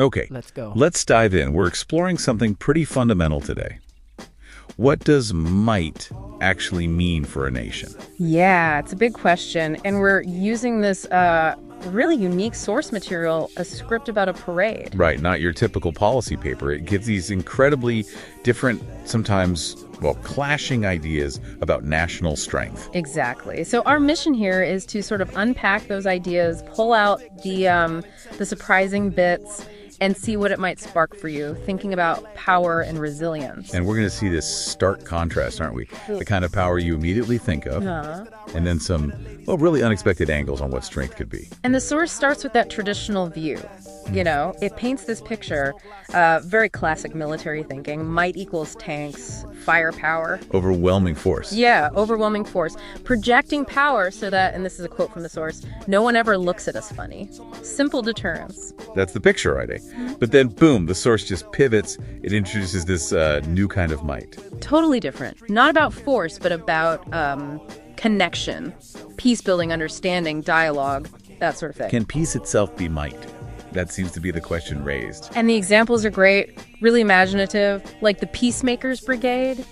Okay, Let's go. let's dive in. We're exploring something pretty fundamental today. What does might actually mean for a nation? Yeah, it's a big question. And we're using this really unique source material, a script about a parade. Right, not your typical policy paper. It gives these incredibly different, sometimes, well, clashing ideas about national strength. Exactly. So our mission here is to sort of unpack those ideas, pull out the surprising bits, and see what it might spark for you, thinking about power and resilience. And we're going to see this stark contrast, aren't we? The kind of power you immediately think of, and then some, well, really unexpected angles on what strength could be. And the source starts with that traditional view. You know, it paints this picture, very classic military thinking, might equals tanks, firepower. Overwhelming force. Yeah, overwhelming force. Projecting power so that, and this is a quote from the source, no one ever looks at us funny. Simple deterrence. That's the picture, right? But then, boom, the source just pivots. It introduces this new kind of might. Totally different. Not about force, but about connection, peace-building, understanding, dialogue, that sort of thing. Can peace itself be might? That seems to be the question raised. And the examples are great, really imaginative, like the Peacemakers Brigade.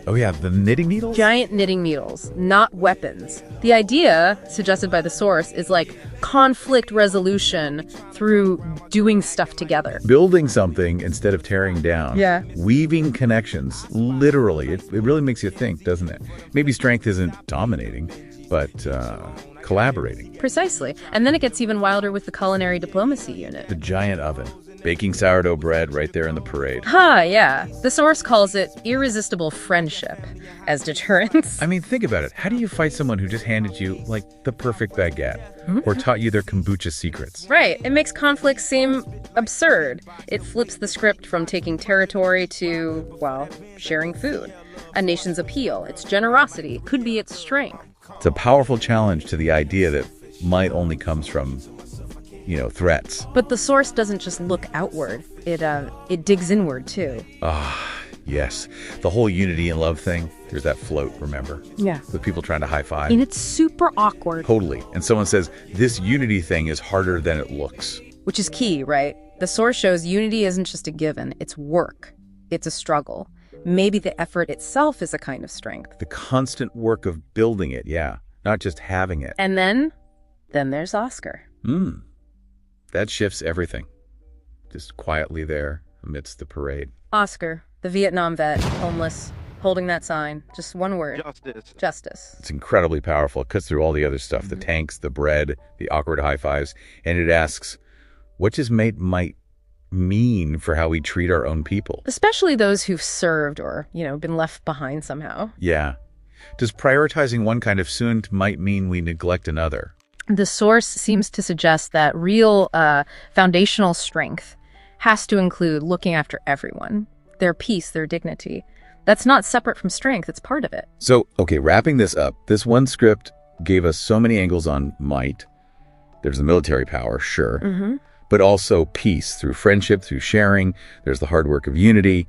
Oh yeah, the knitting needles? Giant knitting needles, not weapons. The idea, suggested by the source, is like conflict resolution through doing stuff together. Building something instead of tearing down. Yeah. Weaving connections, literally. It really makes you think, doesn't it? Maybe strength isn't dominating, but collaborating. Precisely. And then it gets even wilder with the culinary diplomacy unit. The giant oven. Baking sourdough bread right there in the parade. Yeah. The source calls it irresistible friendship as deterrence. I mean, think about it. How do you fight someone who just handed you, like, the perfect baguette? Or taught you their kombucha secrets? Right. It makes conflict seem absurd. It flips the script from taking territory to, well, sharing food. A nation's appeal, its generosity, could be its strength. It's a powerful challenge to the idea that might only comes from, threats. But the source doesn't just look outward. It digs inward, too. Yes. The whole unity and love thing. There's that float, remember? Yeah. With people trying to high five. And it's super awkward. Totally. And someone says, this unity thing is harder than it looks. Which is key, right? The source shows unity isn't just a given. It's work. It's a struggle. Maybe the effort itself is a kind of strength. The constant work of building it, yeah. Not just having it. And then there's Oscar. That shifts everything. Just quietly there amidst the parade. Oscar, the Vietnam vet, homeless, holding that sign. Just one word. Justice. Justice. It's incredibly powerful. It cuts through all the other stuff, the tanks, the bread, the awkward high fives. And it asks, what does might mean for how we treat our own people? Especially those who've served or, been left behind somehow. Yeah. Does prioritizing one kind of student might mean we neglect another? The source seems to suggest that real foundational strength has to include looking after everyone, their peace, their dignity. That's not separate from strength. It's part of it. So, okay, wrapping this up, this one script gave us so many angles on might. There's the military power, sure, but also peace through friendship, through sharing. There's the hard work of unity,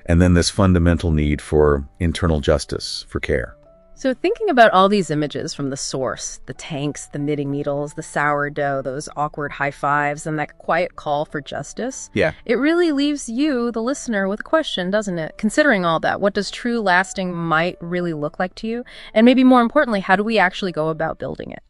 and then this fundamental need for internal justice, for care. So thinking about all these images from the source, the tanks, the knitting needles, the sourdough, those awkward high fives, and that quiet call for justice, it really leaves you, the listener, with a question, doesn't it? Considering all that, what does true lasting might really look like to you? And maybe more importantly, how do we actually go about building it?